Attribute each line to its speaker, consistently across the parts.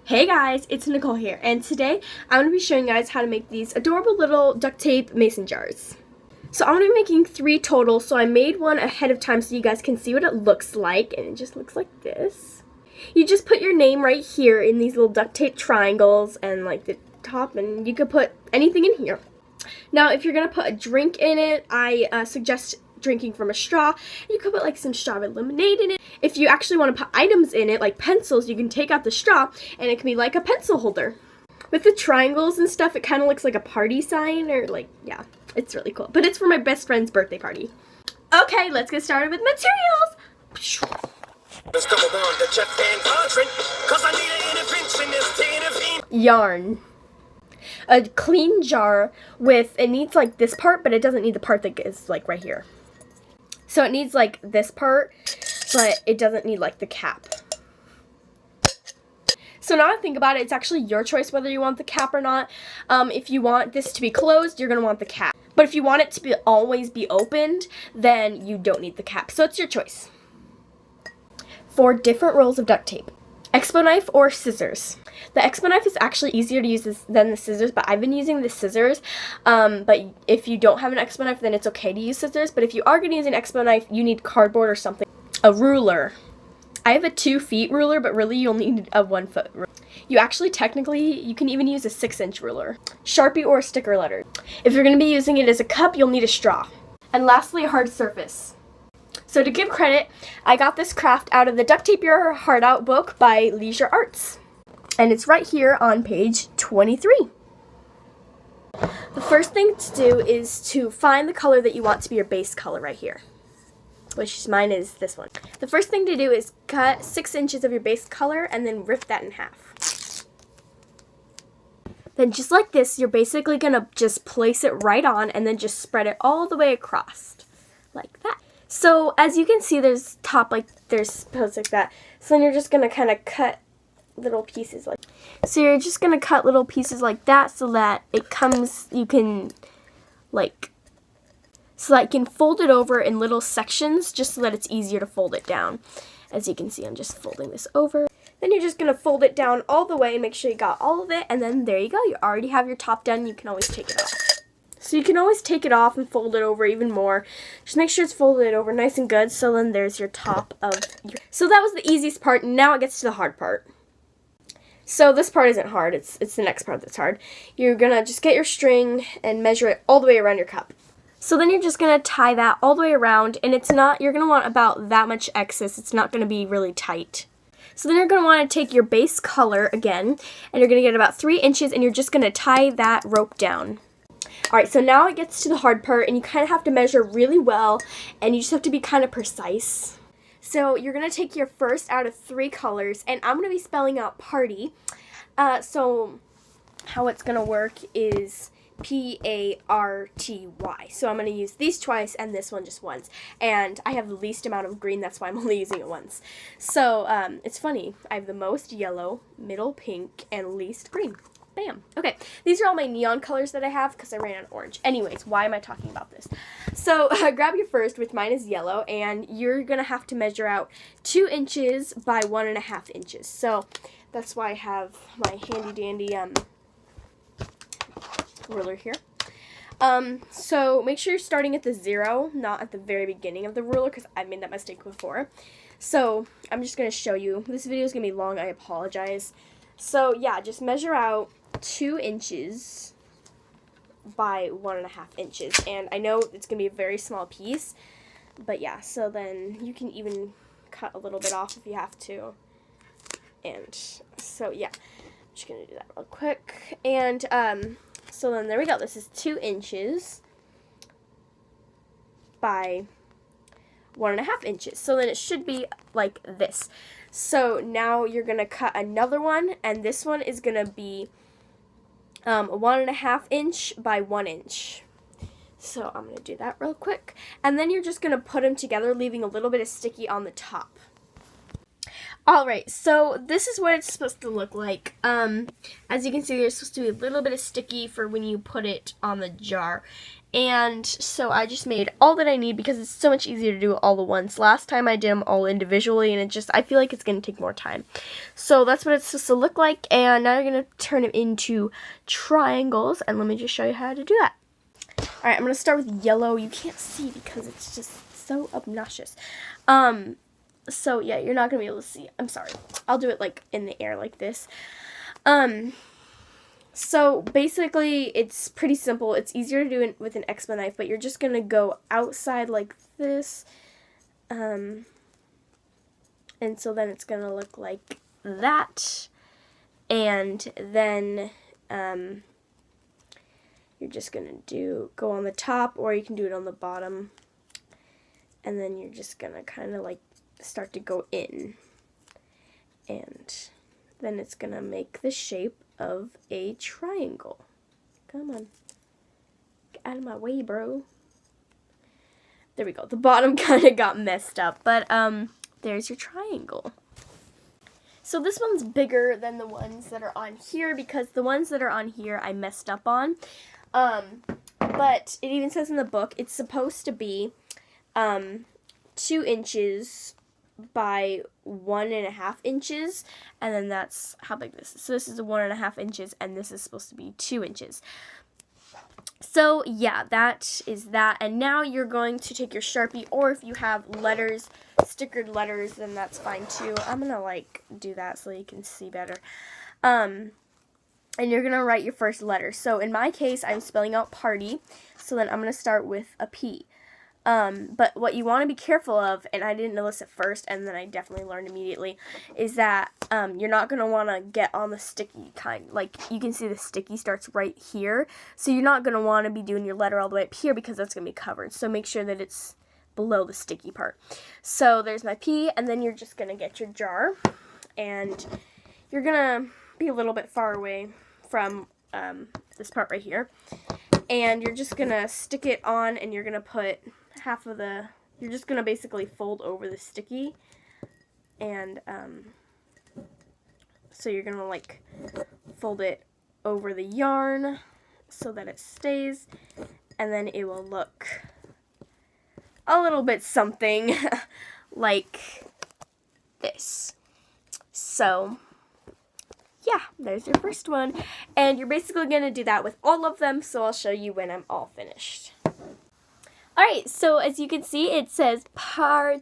Speaker 1: Hey guys, it's Nicole here, and today I'm going to be showing you guys how to make these adorable little duct tape mason jars. So I'm going to be making 3 total, so I made one ahead of time so you guys can see what it looks like, and it just looks like this. You just put your name right here in these little duct tape triangles and like the top, and you could put anything in here. Now if you're going to put a drink in it, I suggest drinking from a straw. You could put like some strawberry lemonade in it. If you actually want to put items in it, like pencils, you can take out the straw and it can be like a pencil holder. With the triangles and stuff, it kind of looks like a party sign, or like, yeah, it's really cool. But it's for my best friend's birthday party. Okay, let's get started with materials. Yarn. A clean jar with, it needs like this part, but it doesn't need the part that is like right here. So it needs like this part, but it doesn't need like the cap. So now I think about it, it's actually your choice whether you want the cap or not. If you want this to be closed, you're going to want the cap. But if you want it to always be opened, then you don't need the cap. So it's your choice. 4 different rolls of duct tape. Expo knife or scissors. The Expo knife is actually easier to use than the scissors, but I've been using the scissors. But if you don't have an Expo knife, then it's okay to use scissors. But if you are going to use an Expo knife, you need cardboard or something. A ruler. I have a 2 feet ruler, but really you'll need a 1 foot ruler. You actually technically, you can even use a 6-inch ruler. Sharpie or sticker letter. If you're going to be using it as a cup, you'll need a straw. And lastly, a hard surface. So to give credit, I got this craft out of the Duct Tape Your Heart Out book by Leisure Arts. And it's right here on page 23. The first thing to do is to find the color that you want to be your base color right here, which mine is this one. The first thing to do is cut 6 inches of your base color and then rip that in half. Then just like this, you're basically going to just place it right on and then just spread it all the way across, like that. So as you can see, there's posts like that. So then you're just going to kind of cut little pieces like, so you're just going to cut little pieces like that so that it comes, you can like, so that you can fold it over in little sections just so that it's easier to fold it down. As you can see, I'm just folding this over. Then you're just going to fold it down all the way, make sure you got all of it, and then there you go. You already have your top done. You can always take it off. So you can always take it off and fold it over even more. Just make sure it's folded over nice and good, so then there's your top of your... So that was the easiest part, and now it gets to the hard part. So this part isn't hard, it's the next part that's hard. You're going to just get your string and measure it all the way around your cup. So then you're just going to tie that all the way around, and it's not, you're going to want about that much excess. It's not going to be really tight. So then you're going to want to take your base color again, and you're going to get about 3 inches, and you're just going to tie that rope down. Alright, so now it gets to the hard part, and you kind of have to measure really well, and you just have to be kind of precise. So you're going to take your first out of 3 colors, and I'm going to be spelling out party. So how it's going to work is P-A-R-T-Y. So I'm going to use these twice and this one just once. And I have the least amount of green, that's why I'm only using it once. So it's funny. I have the most yellow, middle pink, and least green. Bam. Okay, these are all my neon colors that I have because I ran out of orange. Anyways, why am I talking about this? So grab your first, which mine is yellow, and you're going to have to measure out 2 inches by 1.5 inches. So that's why I have my handy dandy ruler here. So make sure you're starting at the 0, not at the very beginning of the ruler, because I made that mistake before. So I'm just going to show you. This video is going to be long, I apologize. So yeah, just measure out 2 inches by 1.5 inches. And I know it's going to be a very small piece, but yeah, so then you can even cut a little bit off if you have to. And so yeah, I'm just going to do that real quick. And so then there we go. This is 2 inches by 1.5 inches. So then it should be like this. So now you're going to cut another one, and this one is going to be 1.5 inch by 1 inch. So I'm going to do that real quick. And then you're just going to put them together, leaving a little bit of sticky on the top. Alright, so this is what it's supposed to look like. As you can see, there's supposed to be a little bit of sticky for when you put it on the jar. And so I just made all that I need because it's so much easier to do it all at once. Last time I did them all individually, and I feel like it's going to take more time. So that's what it's supposed to look like, and now you're going to turn them into triangles, and let me just show you how to do that. Alright, I'm going to start with yellow. You can't see because it's just so obnoxious. So yeah, you're not going to be able to see. I'm sorry. I'll do it like in the air like this. So basically, it's pretty simple. It's easier to do it with an X-Men knife, but you're just going to go outside like this. And so then it's going to look like that. And then you're just going to go on the top, or you can do it on the bottom. And then you're just going to kind of like start to go in. And then it's going to make the shape of a triangle. Come on. Get out of my way, bro. There we go. The bottom kind of got messed up, but there's your triangle. So this one's bigger than the ones that are on here because the ones that are on here I messed up on. But it even says in the book it's supposed to be 2 inches by 1.5 inches, and then that's how big this is. So this is 1.5 inches, and this is supposed to be 2 inches. So yeah, that is that. And now you're going to take your Sharpie, or if you have letters, stickered letters, then that's fine too. I'm gonna like do that so you can see better. And you're gonna write your first letter. So in my case, I'm spelling out party. So then I'm gonna start with a P. But what you want to be careful of, and I didn't know this at first, and then I definitely learned immediately, is that you're not going to want to get on the sticky kind. Like, you can see the sticky starts right here, so you're not going to want to be doing your letter all the way up here because that's going to be covered. So make sure that it's below the sticky part. So there's my P, and then you're just going to get your jar, and you're going to be a little bit far away from this part right here. And you're just going to stick it on, and you're going to put half of you're just going to basically fold over the sticky, and so you're going to like fold it over the yarn so that it stays, and then it will look a little bit something like this. So yeah, there's your first one, and you're basically going to do that with all of them, so I'll show you when I'm all finished. Alright, so as you can see, it says party,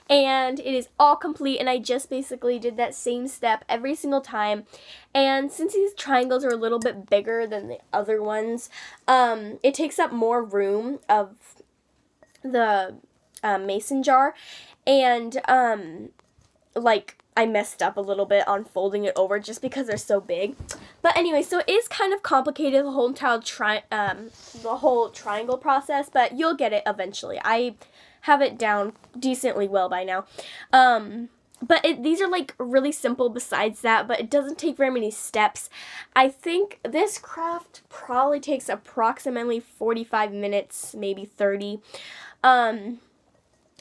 Speaker 1: and it is all complete, and I just basically did that same step every single time. And since these triangles are a little bit bigger than the other ones, it takes up more room of the mason jar, and like, I messed up a little bit on folding it over just because they're so big. But anyway, so it is kind of complicated, the whole triangle process, but you'll get it eventually. I have it down decently well by now. But these are like really simple besides that, but it doesn't take very many steps. I think this craft probably takes approximately 45 minutes, maybe 30.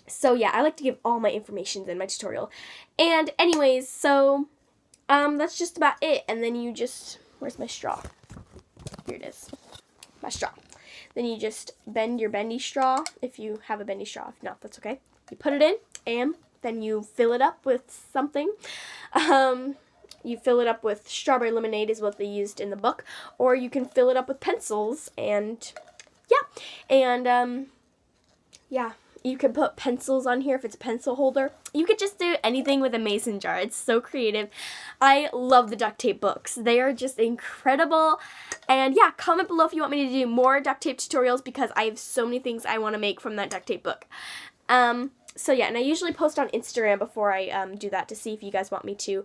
Speaker 1: So yeah, I like to give all my information in my tutorial. And anyways, so that's just about it. And then you just, where's my straw? Here it is, my straw. Then you just bend your bendy straw, if you have a bendy straw. If not, that's okay. You put it in, and then you fill it up with something. You fill it up with strawberry lemonade is what they used in the book. Or you can fill it up with pencils, and yeah. And yeah. You can put pencils on here if it's a pencil holder. You could just do anything with a mason jar. It's so creative. I love the duct tape books. They are just incredible. And yeah, comment below if you want me to do more duct tape tutorials because I have so many things I want to make from that duct tape book. So yeah, and I usually post on Instagram before I do that to see if you guys want me to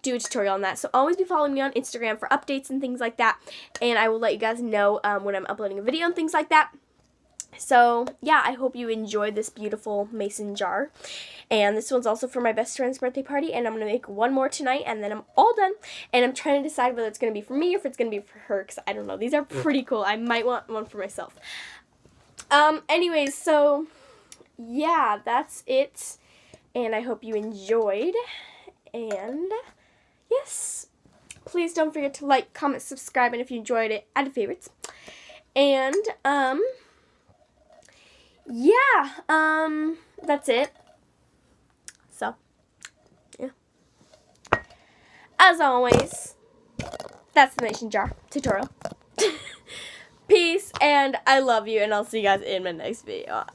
Speaker 1: do a tutorial on that. So always be following me on Instagram for updates and things like that. And I will let you guys know when I'm uploading a video and things like that. So, yeah, I hope you enjoyed this beautiful mason jar. And this one's also for my best friend's birthday party, and I'm going to make one more tonight, and then I'm all done. And I'm trying to decide whether it's going to be for me or if it's going to be for her, because I don't know. These are pretty cool. I might want one for myself. Anyways, so, yeah, that's it. And I hope you enjoyed. And, yes, please don't forget to like, comment, subscribe, and if you enjoyed it, add to favorites. And, yeah, that's it. So, yeah. As always, that's the mason jar tutorial. Peace, and I love you, and I'll see you guys in my next video.